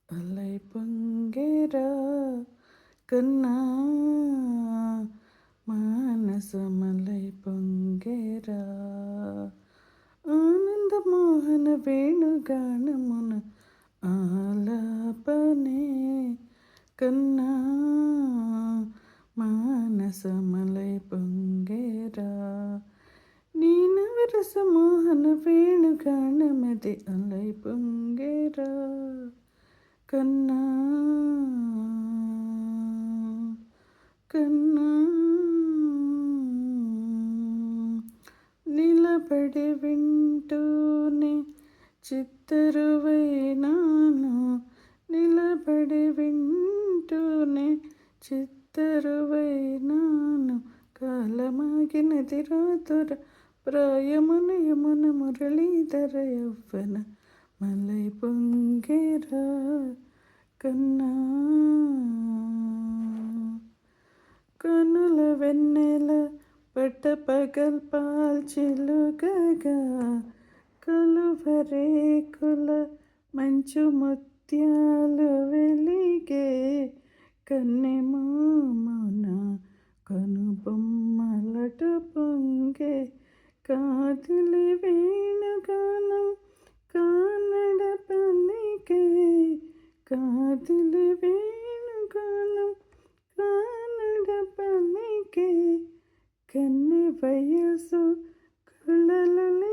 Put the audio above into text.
అలై పొంగేరా కన్నా మానసమలై పొంగేరా ఆనందమోహన వేణుగానమున ఆలాపనే కన్నా మానసమలై పొంగేరా నీ నవరస మోహన వేణుగానమది అలై పొంగేరా కన్నా కన్నా నిలబడి వింటూనే చిత్తరువైనాను నిలబడి వింటూనే చిత్తరువైనాను కాలమాగినది రాతుర ప్రాయమున యమున మురళీధర యవ్వన మలై పొంగేరా కన్నా కనుల వెన్నెల పట్టపగల్ పాల్చిలుగగా కలువరేకుల మంచు ముత్యాలు వెలిగే కన్నెమామన కనుబొమ్మలటు పొంగే కాదిలి వేణుగానం కానడ పలికే కాదిలి వేణుగానం కానడ పలికే కన్నె వయసు కళలు